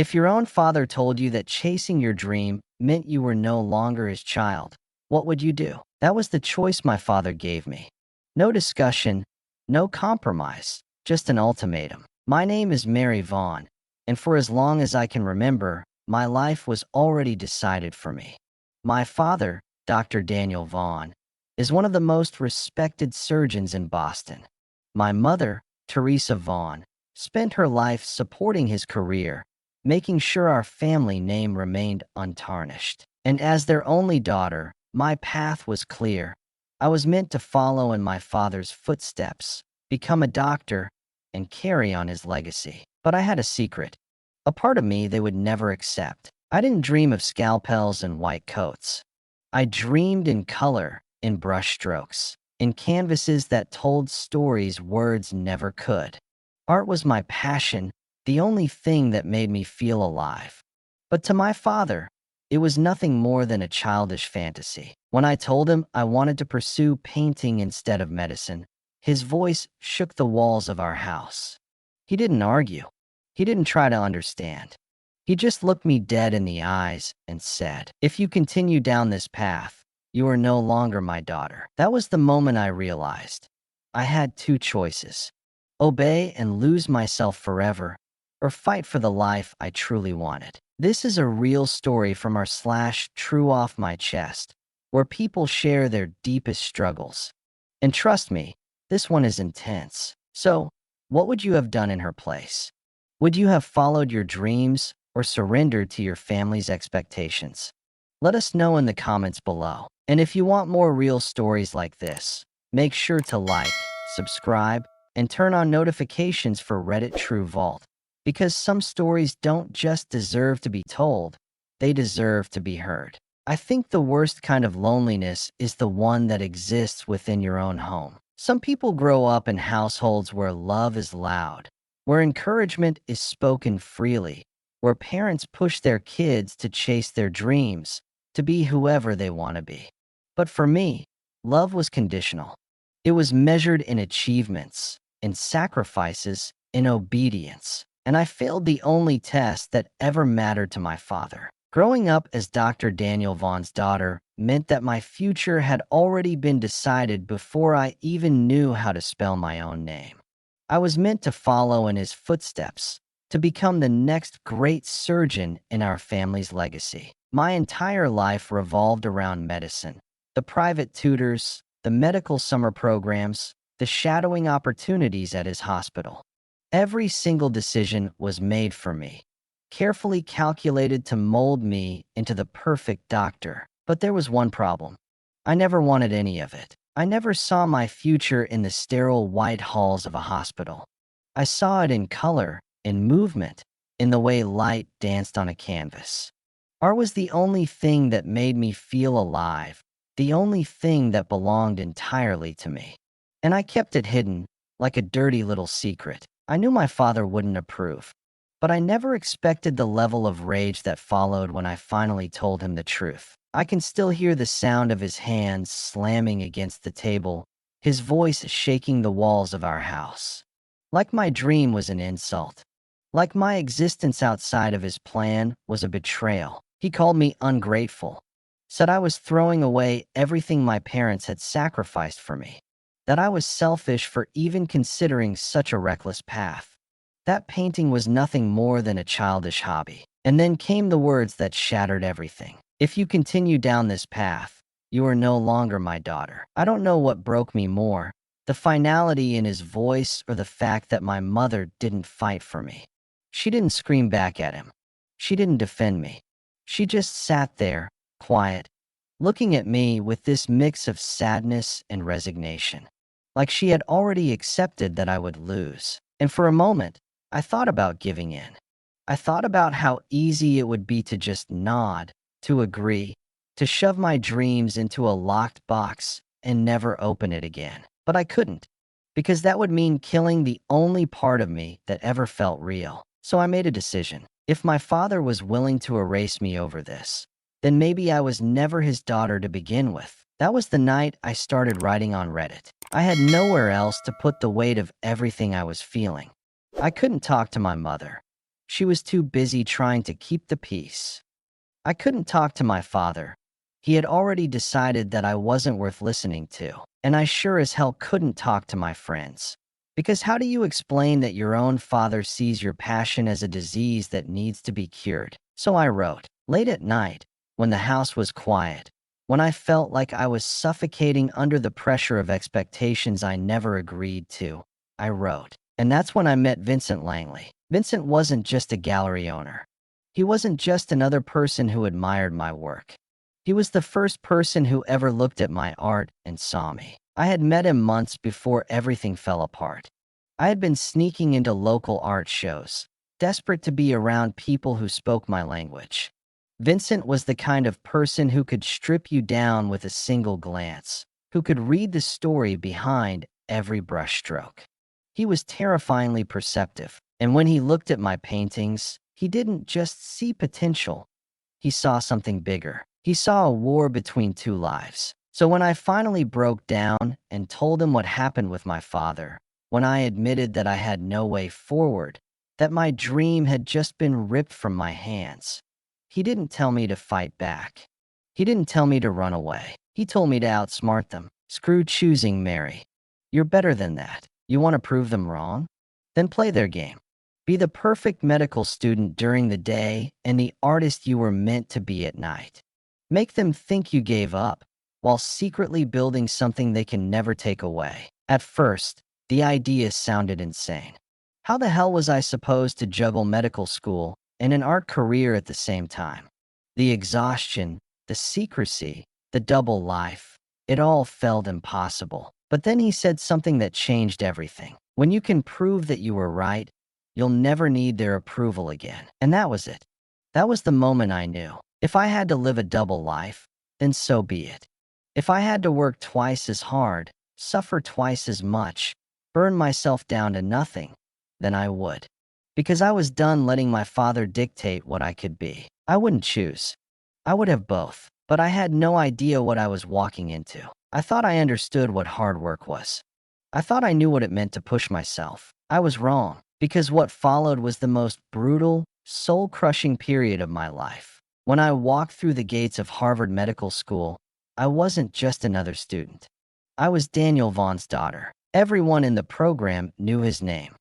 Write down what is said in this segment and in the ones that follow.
If your own father told you that chasing your dream meant you were no longer his child, what would you do? That was the choice my father gave me. No discussion, no compromise, just an ultimatum. My name is Mary Vaughn, and for as long as I can remember, my life was already decided for me. My father, Dr. Daniel Vaughn, is one of the most respected surgeons in Boston. My mother, Teresa Vaughn, spent her life supporting his career, making sure our family name remained untarnished. And as their only daughter, my path was clear. I was meant to follow in my father's footsteps, become a doctor, and carry on his legacy. But I had a secret, a part of me they would never accept. I didn't dream of scalpels and white coats. I dreamed in color, in brushstrokes, in canvases that told stories words never could. Art was my passion, the only thing that made me feel alive. But to my father, it was nothing more than a childish fantasy. When I told him I wanted to pursue painting instead of medicine, his voice shook the walls of our house. He didn't argue. He didn't try to understand. He just looked me dead in the eyes and said, "If you continue down this path, you are no longer my daughter." That was the moment I realized I had two choices: obey and lose myself forever, or fight for the life I truly wanted. This is a real story from our /True Off My Chest, where people share their deepest struggles. And trust me, this one is intense. So, what would you have done in her place? Would you have followed your dreams or surrendered to your family's expectations? Let us know in the comments below. And if you want more real stories like this, make sure to like, subscribe, and turn on notifications for Reddit True Vault. Because some stories don't just deserve to be told, they deserve to be heard. I think the worst kind of loneliness is the one that exists within your own home. Some people grow up in households where love is loud, where encouragement is spoken freely, where parents push their kids to chase their dreams, to be whoever they want to be. But for me, love was conditional. It was measured in achievements, in sacrifices, in obedience. And I failed the only test that ever mattered to my father. Growing up as Dr. Daniel Vaughn's daughter meant that my future had already been decided before I even knew how to spell my own name. I was meant to follow in his footsteps, to become the next great surgeon in our family's legacy. My entire life revolved around medicine, the private tutors, the medical summer programs, the shadowing opportunities at his hospital. Every single decision was made for me, carefully calculated to mold me into the perfect doctor. But there was one problem. I never wanted any of it. I never saw my future in the sterile white halls of a hospital. I saw it in color, in movement, in the way light danced on a canvas. Art was the only thing that made me feel alive, the only thing that belonged entirely to me. And I kept it hidden, like a dirty little secret. I knew my father wouldn't approve, but I never expected the level of rage that followed when I finally told him the truth. I can still hear the sound of his hands slamming against the table, his voice shaking the walls of our house. Like my dream was an insult. Like my existence outside of his plan was a betrayal. He called me ungrateful, said I was throwing away everything my parents had sacrificed for me, that I was selfish for even considering such a reckless path. That painting was nothing more than a childish hobby. And then came the words that shattered everything. If you continue down this path, you are no longer my daughter. I don't know what broke me more, the finality in his voice or the fact that my mother didn't fight for me. She didn't scream back at him. She didn't defend me. She just sat there, quiet, looking at me with this mix of sadness and resignation, like she had already accepted that I would lose. And for a moment, I thought about giving in. I thought about how easy it would be to just nod, to agree, to shove my dreams into a locked box and never open it again. But I couldn't, because that would mean killing the only part of me that ever felt real. So I made a decision. If my father was willing to erase me over this, then maybe I was never his daughter to begin with. That was the night I started writing on Reddit. I had nowhere else to put the weight of everything I was feeling. I couldn't talk to my mother. She was too busy trying to keep the peace. I couldn't talk to my father. He had already decided that I wasn't worth listening to, and I sure as hell couldn't talk to my friends. Because how do you explain that your own father sees your passion as a disease that needs to be cured? So I wrote, late at night, when the house was quiet, when I felt like I was suffocating under the pressure of expectations I never agreed to, I wrote. And that's when I met Vincent Langley. Vincent wasn't just a gallery owner. He wasn't just another person who admired my work. He was the first person who ever looked at my art and saw me. I had met him months before everything fell apart. I had been sneaking into local art shows, desperate to be around people who spoke my language. Vincent was the kind of person who could strip you down with a single glance, who could read the story behind every brushstroke. He was terrifyingly perceptive, and when he looked at my paintings, he didn't just see potential. He saw something bigger. He saw a war between two lives. So when I finally broke down and told him what happened with my father, when I admitted that I had no way forward, that my dream had just been ripped from my hands, he didn't tell me to fight back. He didn't tell me to run away. He told me to outsmart them. Screw choosing Mary. You're better than that. You want to prove them wrong? Then play their game. Be the perfect medical student during the day and the artist you were meant to be at night. Make them think you gave up, while secretly building something they can never take away. At first, the idea sounded insane. How the hell was I supposed to juggle medical school and an art career at the same time? The exhaustion, the secrecy, the double life, it all felt impossible. But then he said something that changed everything. When you can prove that you were right, you'll never need their approval again. And that was it. That was the moment I knew. If I had to live a double life, then so be it. If I had to work twice as hard, suffer twice as much, burn myself down to nothing, then I would. Because I was done letting my father dictate what I could be. I wouldn't choose. I would have both, but I had no idea what I was walking into. I thought I understood what hard work was. I thought I knew what it meant to push myself. I was wrong, because what followed was the most brutal, soul-crushing period of my life. When I walked through the gates of Harvard Medical School, I wasn't just another student. I was Daniel Vaughn's daughter. Everyone in the program knew his name.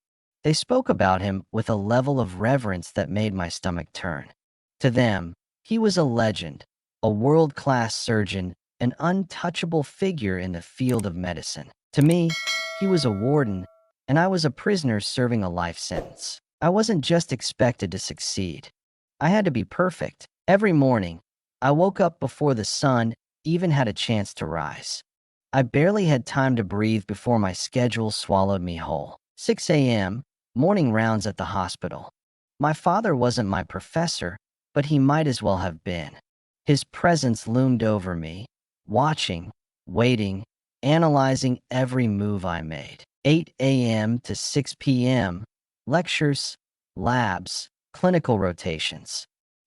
They spoke about him with a level of reverence that made my stomach turn. To them, he was a legend, a world-class surgeon, an untouchable figure in the field of medicine. To me, he was a warden, and I was a prisoner serving a life sentence. I wasn't just expected to succeed. I had to be perfect. Every morning, I woke up before the sun even had a chance to rise. I barely had time to breathe before my schedule swallowed me whole. 6 a.m., morning rounds at the hospital. My father wasn't my professor, but he might as well have been. His presence loomed over me, watching, waiting, analyzing every move I made. 8 a.m. to 6 p.m., lectures, labs, clinical rotations.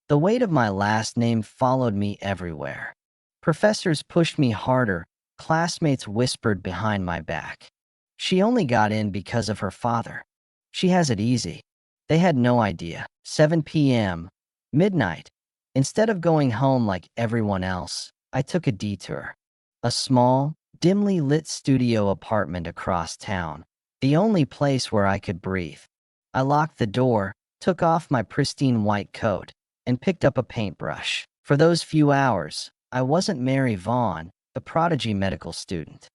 The weight of my last name followed me everywhere. Professors pushed me harder, classmates whispered behind my back. She only got in because of her father. She has it easy. They had no idea. 7 p.m., midnight. Instead of going home like everyone else, I took a detour. A small, dimly lit studio apartment across town, the only place where I could breathe. I locked the door, took off my pristine white coat, and picked up a paintbrush. For those few hours, I wasn't Mary Vaughn, the prodigy medical student.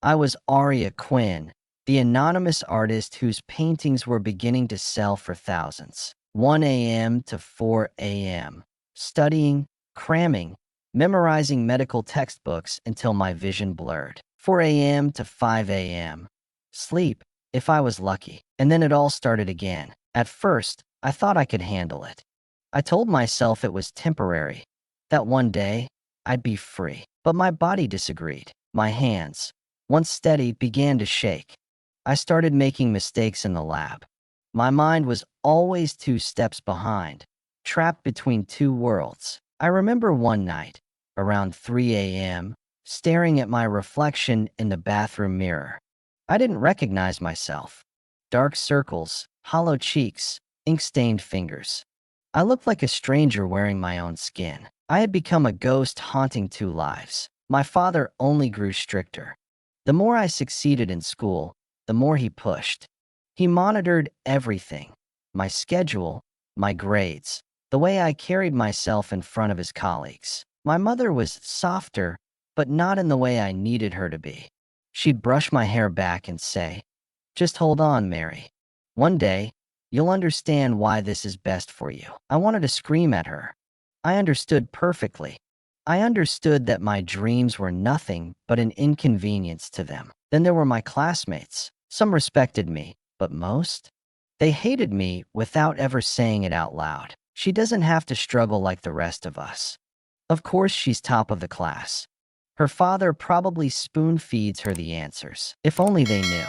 I was Aria Quinn, the anonymous artist whose paintings were beginning to sell for thousands. 1 a.m. to 4 a.m., studying, cramming, memorizing medical textbooks until my vision blurred. 4 a.m. to 5 a.m., sleep, if I was lucky. And then it all started again. At first, I thought I could handle it. I told myself it was temporary, that one day, I'd be free. But my body disagreed. My hands, once steady, began to shake. I started making mistakes in the lab. My mind was always 2 steps behind, trapped between two worlds. I remember one night, around 3 a.m., staring at my reflection in the bathroom mirror. I didn't recognize myself. Dark circles, hollow cheeks, ink-stained fingers. I looked like a stranger wearing my own skin. I had become a ghost haunting two lives. My father only grew stricter. The more I succeeded in school, the more he pushed. He monitored everything: my schedule, my grades, the way I carried myself in front of his colleagues. My mother was softer, but not in the way I needed her to be. She'd brush my hair back and say, "Just hold on, Mary. One day, you'll understand why this is best for you." I wanted to scream at her. I understood perfectly. I understood that my dreams were nothing but an inconvenience to them. Then there were my classmates. Some respected me, but most? They hated me without ever saying it out loud. "She doesn't have to struggle like the rest of us. Of course she's top of the class. Her father probably spoon-feeds her the answers." If only they knew.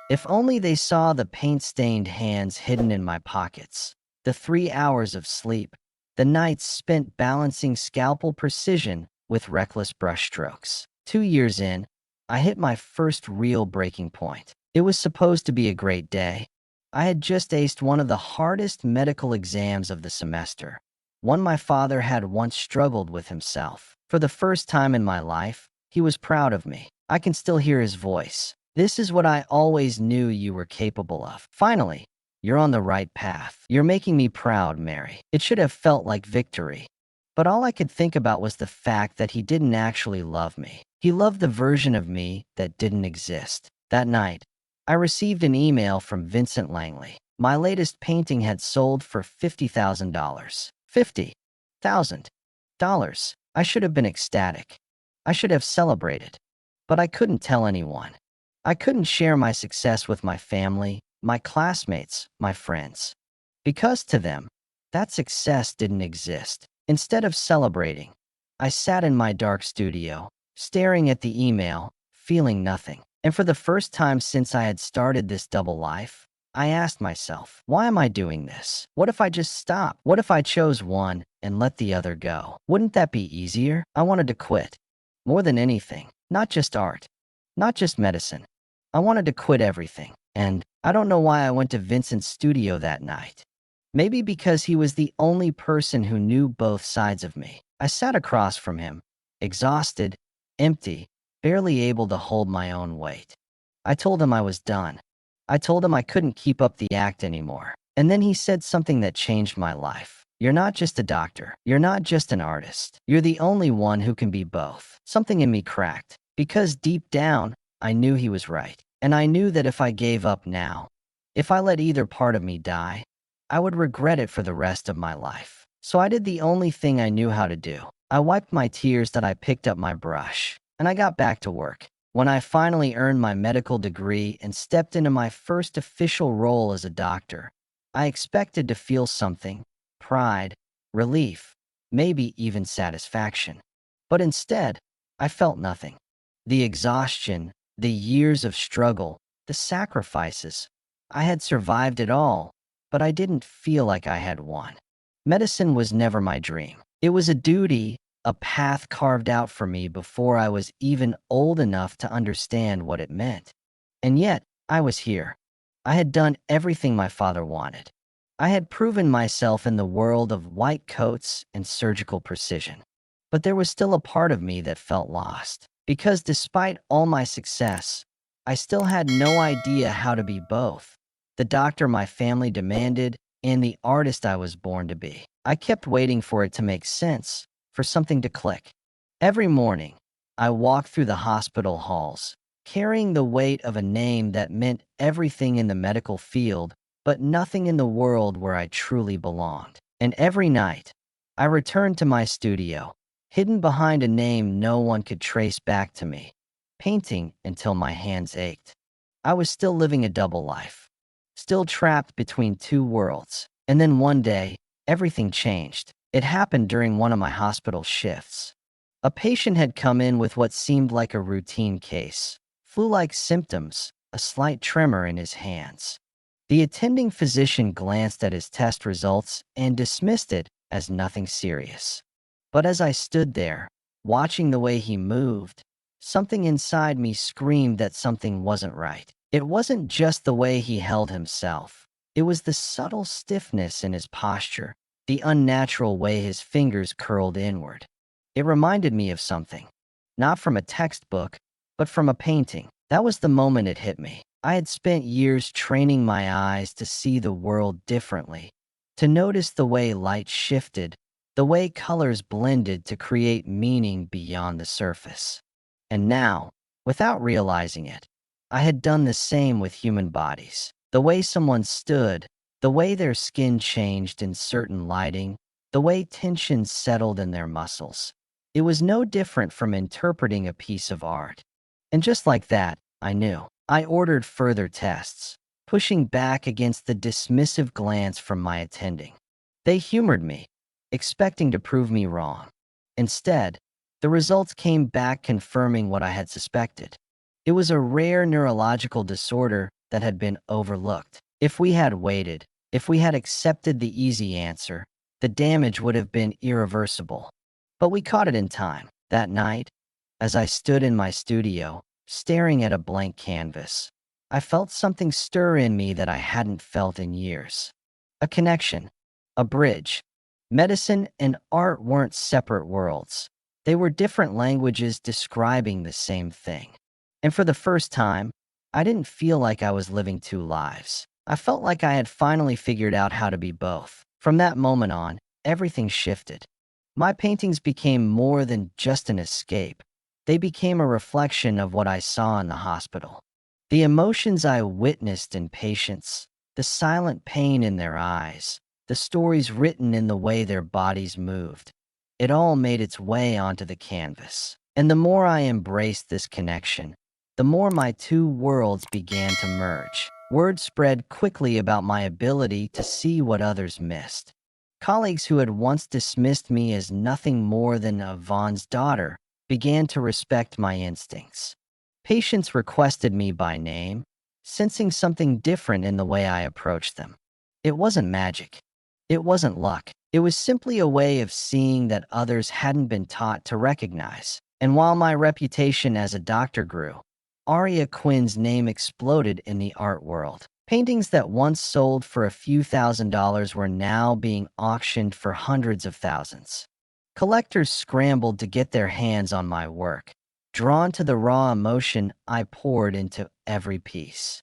If only they saw the paint-stained hands hidden in my pockets, the 3 hours of sleep, the nights spent balancing scalpel precision with reckless brushstrokes. 2 years in, I hit my first real breaking point. It was supposed to be a great day. I had just aced one of the hardest medical exams of the semester, one my father had once struggled with himself. For the first time in my life, he was proud of me. I can still hear his voice. "This is what I always knew you were capable of. Finally, you're on the right path. You're making me proud, Mary." It should have felt like victory. But all I could think about was the fact that he didn't actually love me. He loved the version of me that didn't exist. That night, I received an email from Vincent Langley. My latest painting had sold for $50,000. $50,000. I should have been ecstatic. I should have celebrated. But I couldn't tell anyone. I couldn't share my success with my family, my classmates, my friends. Because to them, that success didn't exist. Instead of celebrating, I sat in my dark studio, staring at the email, feeling nothing. And for the first time since I had started this double life, I asked myself, why am I doing this? What if I just stop? What if I chose one and let the other go? Wouldn't that be easier? I wanted to quit. More than anything, not just art, not just medicine. I wanted to quit everything. And I don't know why I went to Vincent's studio that night. Maybe because he was the only person who knew both sides of me. I sat across from him, exhausted, empty, barely able to hold my own weight. I told him I was done. I told him I couldn't keep up the act anymore. And then he said something that changed my life. "You're not just a doctor. You're not just an artist. You're the only one who can be both." Something in me cracked. Because deep down, I knew he was right. And I knew that if I gave up now, if I let either part of me die, I would regret it for the rest of my life. So I did the only thing I knew how to do. I wiped my tears that I picked up my brush, and I got back to work. When I finally earned my medical degree and stepped into my first official role as a doctor, I expected to feel something: pride, relief, maybe even satisfaction. But instead, I felt nothing. The exhaustion, the years of struggle, the sacrifices. I had survived it all, but I didn't feel like I had won. Medicine was never my dream. It was a duty, a path carved out for me before I was even old enough to understand what it meant. And yet, I was here. I had done everything my father wanted. I had proven myself in the world of white coats and surgical precision. But there was still a part of me that felt lost. Because despite all my success, I still had no idea how to be both: the doctor my family demanded and the artist I was born to be. I kept waiting for it to make sense, for something to click. Every morning, I walked through the hospital halls, carrying the weight of a name that meant everything in the medical field, but nothing in the world where I truly belonged. And every night, I returned to my studio, hidden behind a name no one could trace back to me, painting until my hands ached. I was still living a double life, still trapped between two worlds. And then one day, everything changed. It happened during one of my hospital shifts. A patient had come in with what seemed like a routine case: flu-like symptoms, a slight tremor in his hands. The attending physician glanced at his test results and dismissed it as nothing serious. But as I stood there, watching the way he moved, something inside me screamed that something wasn't right. It wasn't just the way he held himself. It was the subtle stiffness in his posture, the unnatural way his fingers curled inward. It reminded me of something, not from a textbook, but from a painting. That was the moment it hit me. I had spent years training my eyes to see the world differently, to notice the way light shifted, the way colors blended to create meaning beyond the surface. And now, without realizing it, I had done the same with human bodies. The way someone stood, the way their skin changed in certain lighting, the way tension settled in their muscles. It was no different from interpreting a piece of art. And just like that, I knew. I ordered further tests, pushing back against the dismissive glance from my attending. They humored me, expecting to prove me wrong. Instead, the results came back confirming what I had suspected. It was a rare neurological disorder that had been overlooked. If we had waited, if we had accepted the easy answer, the damage would have been irreversible. But we caught it in time. That night, as I stood in my studio, staring at a blank canvas, I felt something stir in me that I hadn't felt in years. A connection, a bridge. Medicine and art weren't separate worlds. They were different languages describing the same thing. And for the first time, I didn't feel like I was living two lives. I felt like I had finally figured out how to be both. From that moment on, everything shifted. My paintings became more than just an escape. They became a reflection of what I saw in the hospital. The emotions I witnessed in patients, the silent pain in their eyes, the stories written in the way their bodies moved. It all made its way onto the canvas. And the more I embraced this connection, the more my two worlds began to merge. Word spread quickly about my ability to see what others missed. Colleagues who had once dismissed me as nothing more than a Vaughn's daughter began to respect my instincts. Patients requested me by name, sensing something different in the way I approached them. It wasn't magic. It wasn't luck. It was simply a way of seeing that others hadn't been taught to recognize. And while my reputation as a doctor grew, Aria Quinn's name exploded in the art world. Paintings that once sold for a few $1,000s were now being auctioned for hundreds of thousands. Collectors scrambled to get their hands on my work, drawn to the raw emotion I poured into every piece.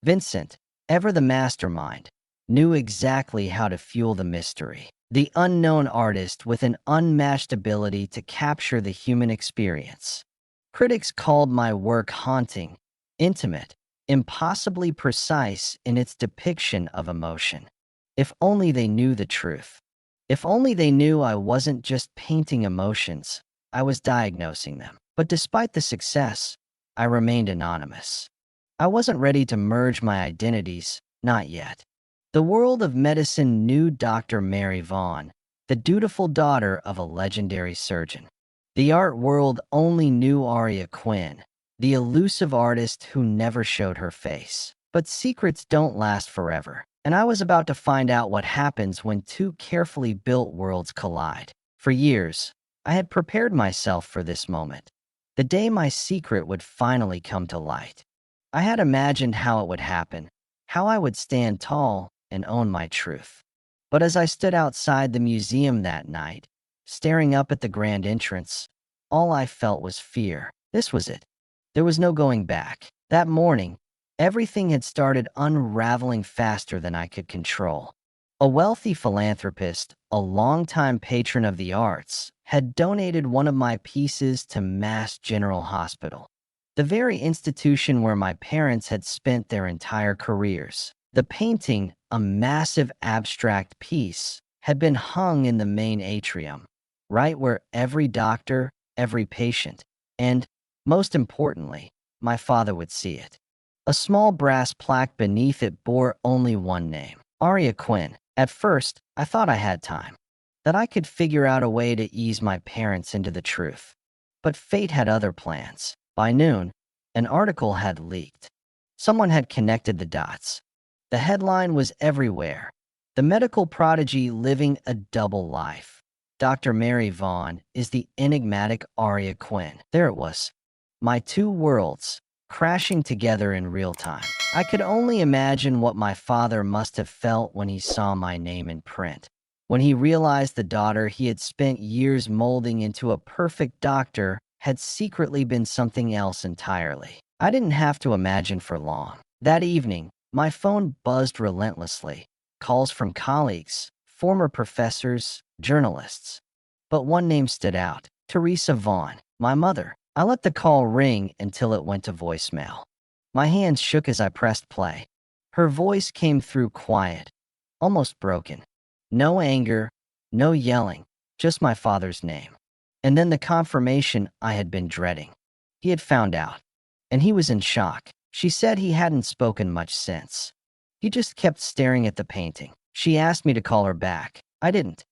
Vincent, ever the mastermind, knew exactly how to fuel the mystery. The unknown artist with an unmatched ability to capture the human experience. Critics called my work haunting, intimate, impossibly precise in its depiction of emotion. If only they knew the truth. If only they knew I wasn't just painting emotions, I was diagnosing them. But despite the success, I remained anonymous. I wasn't ready to merge my identities, not yet. The world of medicine knew Dr. Mary Vaughan, the dutiful daughter of a legendary surgeon. The art world only knew Aria Quinn, the elusive artist who never showed her face. But secrets don't last forever, and I was about to find out what happens when two carefully built worlds collide. For years, I had prepared myself for this moment, the day my secret would finally come to light. I had imagined how it would happen, how I would stand tall and own my truth. But as I stood outside the museum that night, staring up at the grand entrance, all I felt was fear. This was it. There was no going back. That morning, everything had started unraveling faster than I could control. A wealthy philanthropist, a longtime patron of the arts, had donated one of my pieces to Mass General Hospital, the very institution where my parents had spent their entire careers. The painting, a massive abstract piece, had been hung in the main atrium, right where every doctor, every patient, and, most importantly, my father would see it. A small brass plaque beneath it bore only one name, Aria Quinn. At first, I thought I had time, that I could figure out a way to ease my parents into the truth. But fate had other plans. By noon, an article had leaked. Someone had connected the dots. The headline was everywhere. The medical prodigy living a double life. Dr. Mary Vaughan is the enigmatic Aria Quinn. There it was. My two worlds, crashing together in real time. I could only imagine what my father must have felt when he saw my name in print. When he realized the daughter he had spent years molding into a perfect doctor had secretly been something else entirely. I didn't have to imagine for long. That evening, my phone buzzed relentlessly. Calls from colleagues, former professors, journalists. But one name stood out: Teresa Vaughn, my mother. I let the call ring until it went to voicemail. My hands shook as I pressed play. Her voice came through quiet, almost broken. No anger, no yelling, just my father's name. And then the confirmation I had been dreading. He had found out, and he was in shock. She said he hadn't spoken much since. He just kept staring at the painting. She asked me to call her back. I didn't,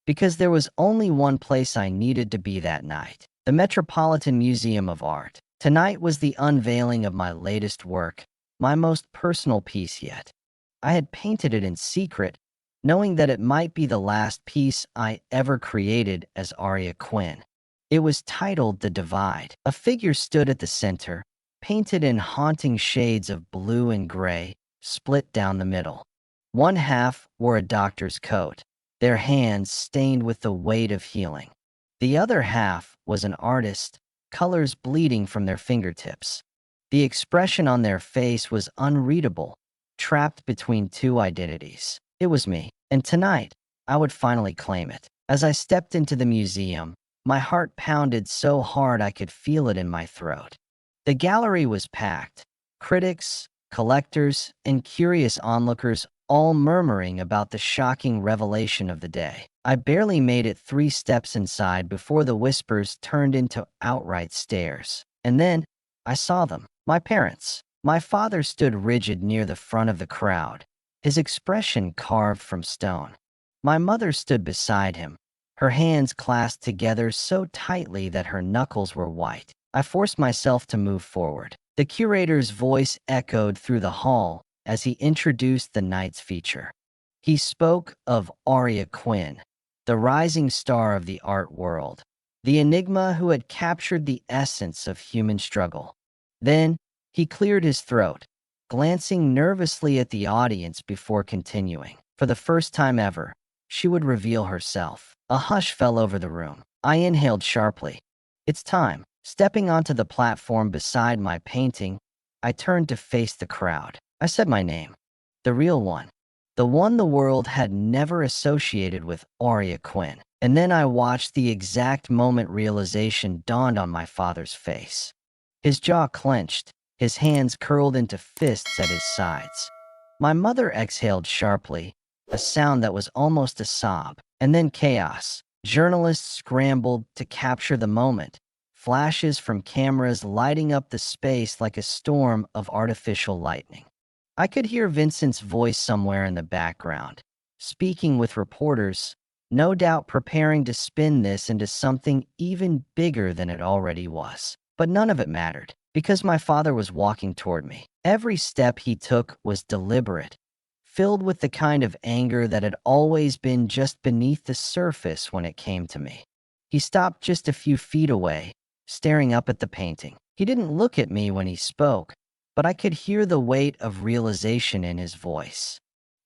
because there was only one place I needed to be that night: the Metropolitan Museum of Art. Tonight was the unveiling of my latest work, my most personal piece yet. I had painted it in secret, knowing that it might be the last piece I ever created as Aria Quinn. It was titled The Divide. A figure stood at the center, painted in haunting shades of blue and gray, split down the middle. One half wore a doctor's coat, their hands stained with the weight of healing. The other half was an artist, colors bleeding from their fingertips. The expression on their face was unreadable, trapped between two identities. It was me, and tonight, I would finally claim it. As I stepped into the museum, my heart pounded so hard I could feel it in my throat. The gallery was packed, critics, collectors, and curious onlookers all murmuring about the shocking revelation of the day. I barely made it 3 steps inside before the whispers turned into outright stares. And then, I saw them. My parents. My father stood rigid near the front of the crowd, his expression carved from stone. My mother stood beside him, her hands clasped together so tightly that her knuckles were white. I forced myself to move forward. The curator's voice echoed through the hall as he introduced the night's feature. He spoke of Aria Quinn, the rising star of the art world, the enigma who had captured the essence of human struggle. Then, he cleared his throat, glancing nervously at the audience before continuing. For the first time ever, she would reveal herself. A hush fell over the room. I inhaled sharply. It's time. Stepping onto the platform beside my painting, I turned to face the crowd. I said my name, the real one, the one the world had never associated with Aria Quinn. And then I watched the exact moment realization dawned on my father's face. His jaw clenched, his hands curled into fists at his sides. My mother exhaled sharply, a sound that was almost a sob. And then chaos. Journalists scrambled to capture the moment, flashes from cameras lighting up the space like a storm of artificial lightning. I could hear Vincent's voice somewhere in the background, speaking with reporters, no doubt preparing to spin this into something even bigger than it already was. But none of it mattered, because my father was walking toward me. Every step he took was deliberate, filled with the kind of anger that had always been just beneath the surface when it came to me. He stopped just a few feet away, staring up at the painting. He didn't look at me when he spoke, but I could hear the weight of realization in his voice.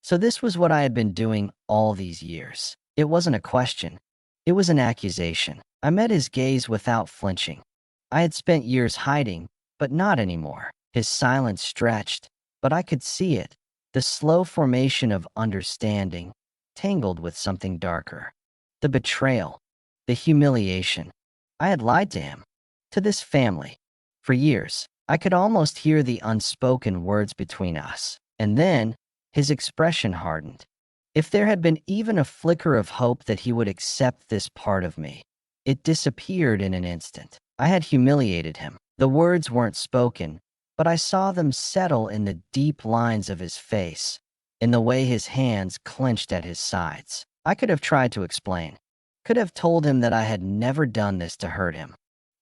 So this was what I had been doing all these years. It wasn't a question. It was an accusation. I met his gaze without flinching. I had spent years hiding, but not anymore. His silence stretched, but I could see it. The slow formation of understanding, tangled with something darker. The betrayal, the humiliation. I had lied to him, to this family. For years, I could almost hear the unspoken words between us. And then, his expression hardened. If there had been even a flicker of hope that he would accept this part of me, it disappeared in an instant. I had humiliated him. The words weren't spoken, but I saw them settle in the deep lines of his face, in the way his hands clenched at his sides. I could have tried to explain, could have told him that I had never done this to hurt him,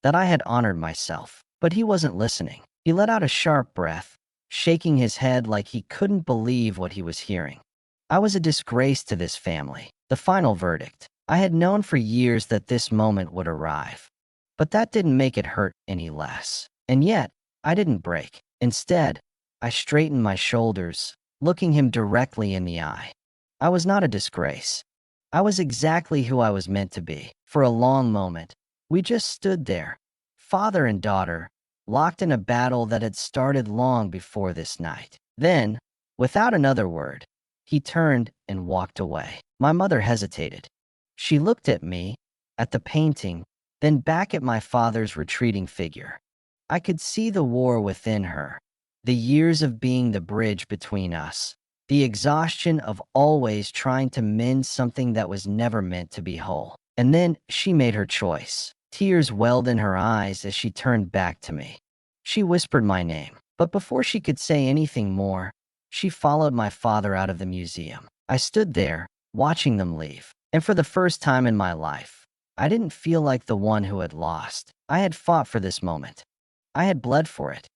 that I had honored myself, but he wasn't listening. He let out a sharp breath, shaking his head like he couldn't believe what he was hearing. I was a disgrace to this family, the final verdict. I had known for years that this moment would arrive, but that didn't make it hurt any less. And yet, I didn't break. Instead, I straightened my shoulders, looking him directly in the eye. I was not a disgrace. I was exactly who I was meant to be. For a long moment, we just stood there, father and daughter, locked in a battle that had started long before this night. Then, without another word, he turned and walked away. My mother hesitated. She looked at me, at the painting, then back at my father's retreating figure. I could see the war within her, the years of being the bridge between us, the exhaustion of always trying to mend something that was never meant to be whole. And then she made her choice. Tears welled in her eyes as she turned back to me. She whispered my name, but before she could say anything more, she followed my father out of the museum. I stood there, watching them leave, and for the first time in my life, I didn't feel like the one who had lost. I had fought for this moment. I had bled for it.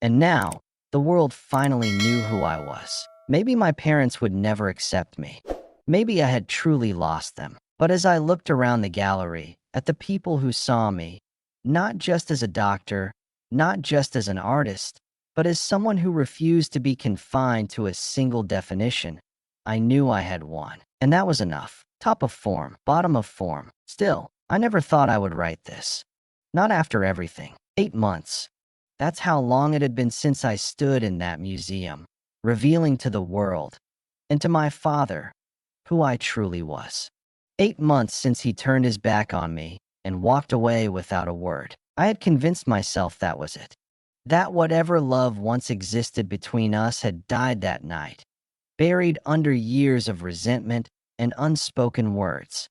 And now, the world finally knew who I was. Maybe my parents would never accept me. Maybe I had truly lost them. But as I looked around the gallery, at the people who saw me, not just as a doctor, not just as an artist, but as someone who refused to be confined to a single definition, I knew I had won. And that was enough. Top of form, bottom of form. Still, I never thought I would write this. Not after everything. 8 months. That's how long it had been since I stood in that museum, revealing to the world, and to my father, who I truly was. 8 months since he turned his back on me and walked away without a word. I had convinced myself that was it. That whatever love once existed between us had died that night, buried under years of resentment and unspoken words.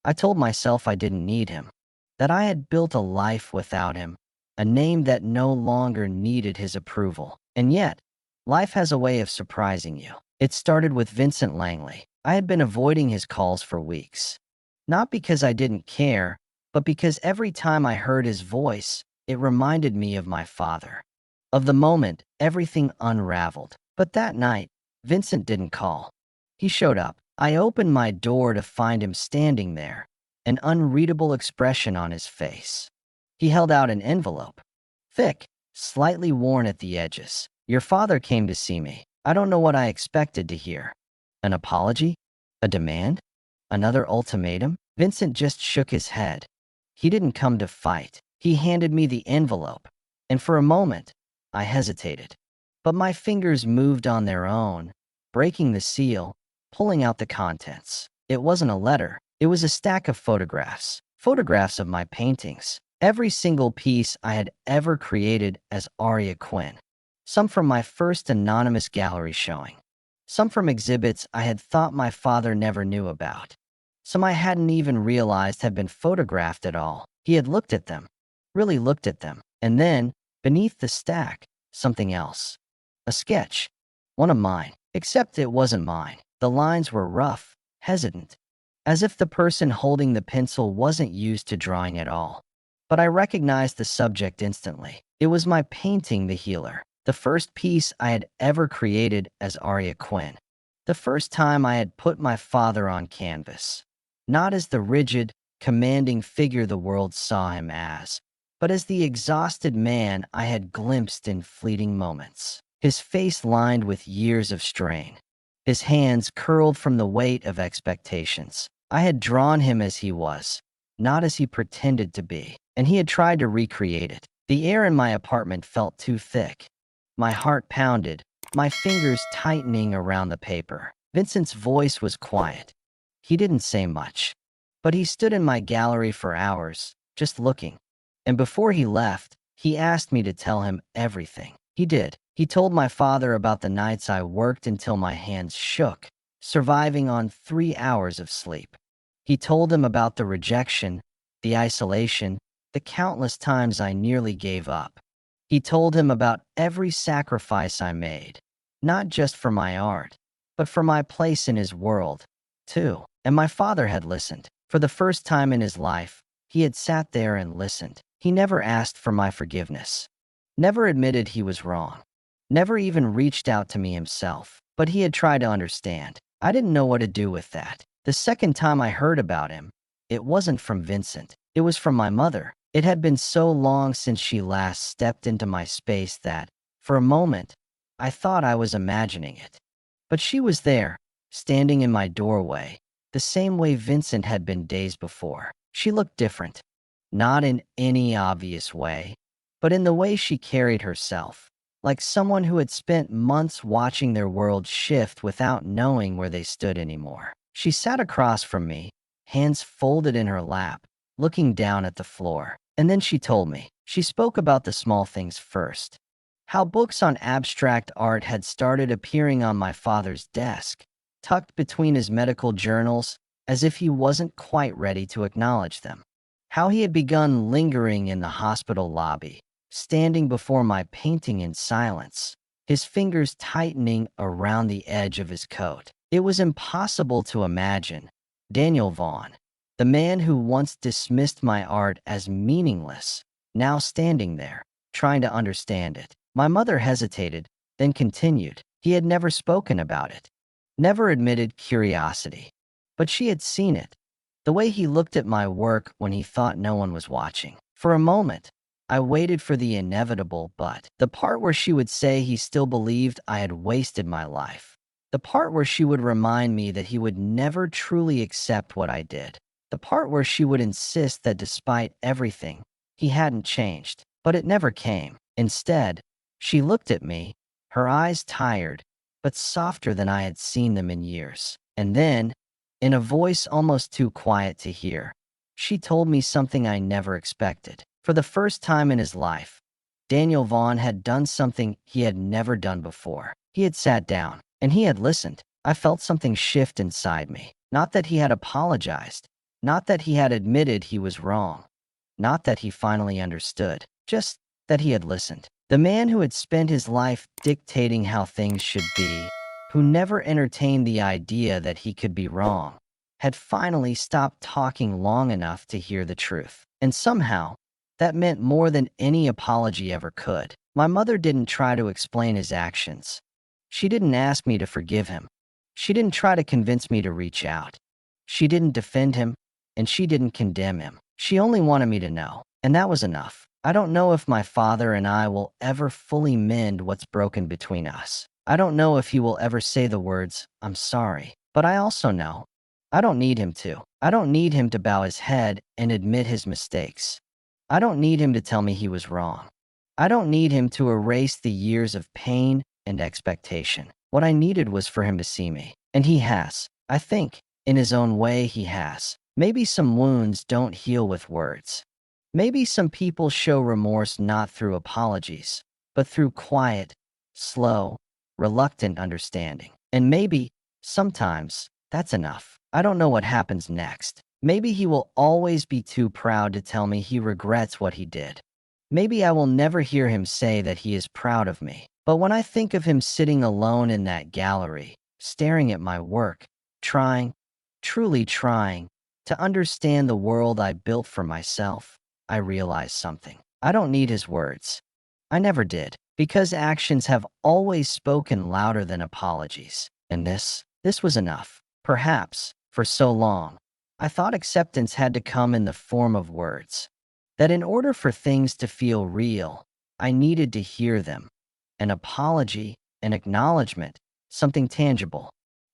I told myself I didn't need him, that I had built a life without him, a name that no longer needed his approval. And yet, life has a way of surprising you. It started with Vincent Langley. I had been avoiding his calls for weeks. Not because I didn't care, but because every time I heard his voice, it reminded me of my father. Of the moment, everything unraveled. But that night, Vincent didn't call. He showed up. I opened my door to find him standing there, an unreadable expression on his face. He held out an envelope. Thick, slightly worn at the edges. Your father came to see me. I don't know what I expected to hear. An apology? A demand? Another ultimatum? Vincent just shook his head. He didn't come to fight. He handed me the envelope, and for a moment, I hesitated. But my fingers moved on their own, breaking the seal, pulling out the contents. It wasn't a letter. It was a stack of photographs. Photographs of my paintings. Every single piece I had ever created as Aria Quinn. Some from my first anonymous gallery showing. Some from exhibits I had thought my father never knew about. Some I hadn't even realized had been photographed at all. He had looked at them, really looked at them. And then, beneath the stack, something else. A sketch. One of mine. Except it wasn't mine. The lines were rough, hesitant, as if the person holding the pencil wasn't used to drawing at all. But I recognized the subject instantly. It was my painting, The Healer. The first piece I had ever created as Aria Quinn. The first time I had put my father on canvas. Not as the rigid, commanding figure the world saw him as, but as the exhausted man I had glimpsed in fleeting moments. His face lined with years of strain. His hands curled from the weight of expectations. I had drawn him as he was, not as he pretended to be, and he had tried to recreate it. The air in my apartment felt too thick. My heart pounded, my fingers tightening around the paper. Vincent's voice was quiet. He didn't say much, but he stood in my gallery for hours, just looking. And before he left, he asked me to tell him everything. He did. He told my father about the nights I worked until my hands shook, surviving on 3 hours of sleep. He told him about the rejection, the isolation, the countless times I nearly gave up. He told him about every sacrifice I made, not just for my art, but for my place in his world, too. And my father had listened. For the first time in his life, he had sat there and listened. He never asked for my forgiveness, never admitted he was wrong, never even reached out to me himself, but he had tried to understand. I didn't know what to do with that. The second time I heard about him, it wasn't from Vincent. It was from my mother. It had been so long since she last stepped into my space that, for a moment, I thought I was imagining it. But she was there, standing in my doorway, the same way Vincent had been days before. She looked different, not in any obvious way, but in the way she carried herself, like someone who had spent months watching their world shift without knowing where they stood anymore. She sat across from me, hands folded in her lap, looking down at the floor. And then she told me. She spoke about the small things first. How books on abstract art had started appearing on my father's desk, tucked between his medical journals, as if he wasn't quite ready to acknowledge them. How he had begun lingering in the hospital lobby, standing before my painting in silence, his fingers tightening around the edge of his coat. It was impossible to imagine Daniel Vaughan, the man who once dismissed my art as meaningless, now standing there, trying to understand it. My mother hesitated, then continued. He had never spoken about it, never admitted curiosity. But she had seen it, the way he looked at my work when he thought no one was watching. For a moment, I waited for the inevitable but, the part where she would say he still believed I had wasted my life. The part where she would remind me that he would never truly accept what I did. The part where she would insist that despite everything, he hadn't changed. But it never came. Instead, she looked at me, her eyes tired, but softer than I had seen them in years. And then, in a voice almost too quiet to hear, she told me something I never expected. For the first time in his life, Daniel Vaughan had done something he had never done before. He had sat down, and he had listened. I felt something shift inside me. Not that he had apologized, not that he had admitted he was wrong, not that he finally understood, just that he had listened. The man who had spent his life dictating how things should be, who never entertained the idea that he could be wrong, had finally stopped talking long enough to hear the truth. And somehow, that meant more than any apology ever could. My mother didn't try to explain his actions. She didn't ask me to forgive him. She didn't try to convince me to reach out. She didn't defend him, and she didn't condemn him. She only wanted me to know, and that was enough. I don't know if my father and I will ever fully mend what's broken between us. I don't know if he will ever say the words, "I'm sorry." But I also know I don't need him to. I don't need him to bow his head and admit his mistakes. I don't need him to tell me he was wrong. I don't need him to erase the years of pain and expectation. What I needed was for him to see me. And he has. I think, in his own way, he has. Maybe some wounds don't heal with words. Maybe some people show remorse not through apologies, but through quiet, slow, reluctant understanding. And maybe, sometimes, that's enough. I don't know what happens next. Maybe he will always be too proud to tell me he regrets what he did. Maybe I will never hear him say that he is proud of me. But when I think of him sitting alone in that gallery, staring at my work, trying, truly trying, to understand the world I built for myself, I realize something. I don't need his words. I never did, because actions have always spoken louder than apologies. And this was enough. Perhaps, for so long, I thought acceptance had to come in the form of words. That in order for things to feel real, I needed to hear them. An apology, an acknowledgement, something tangible.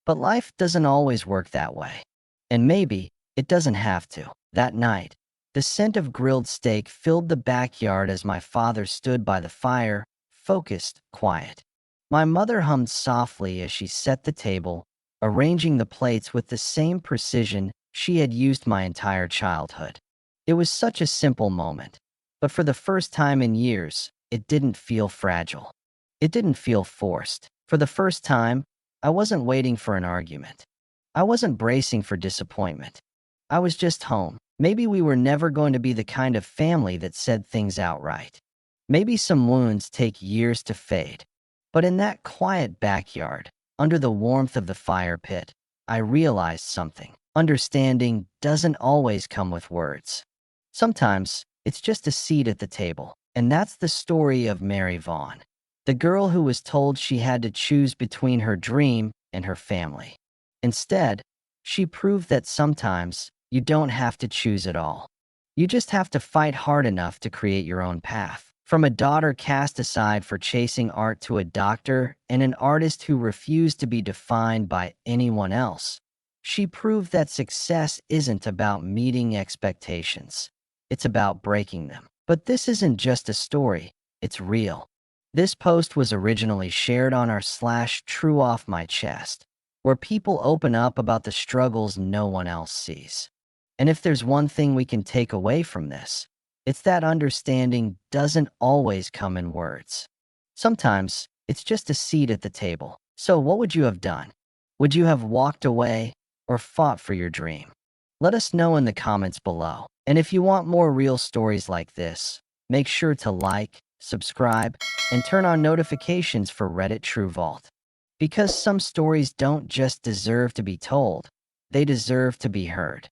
But life doesn't always work that way. And maybe it doesn't have to. That night, the scent of grilled steak filled the backyard as my father stood by the fire, focused, quiet. My mother hummed softly as she set the table, arranging the plates with the same precision she had used my entire childhood. It was such a simple moment, but for the first time in years, it didn't feel fragile. It didn't feel forced. For the first time, I wasn't waiting for an argument. I wasn't bracing for disappointment. I was just home. Maybe we were never going to be the kind of family that said things outright. Maybe some wounds take years to fade. But in that quiet backyard, under the warmth of the fire pit, I realized something. Understanding doesn't always come with words. Sometimes, it's just a seat at the table. And that's the story of Mary Vaughan, the girl who was told she had to choose between her dream and her family. Instead, she proved that sometimes you don't have to choose at all. You just have to fight hard enough to create your own path. From a daughter cast aside for chasing art to a doctor and an artist who refused to be defined by anyone else, she proved that success isn't about meeting expectations. It's about breaking them. But this isn't just a story, it's real. This post was originally shared on our /true off my chest, where people open up about the struggles no one else sees. And if there's one thing we can take away from this, it's that understanding doesn't always come in words. Sometimes, it's just a seat at the table. So what would you have done? Would you have walked away or fought for your dream? Let us know in the comments below. And if you want more real stories like this, make sure to like, subscribe, and turn on notifications for Reddit True Vault. Because some stories don't just deserve to be told, they deserve to be heard.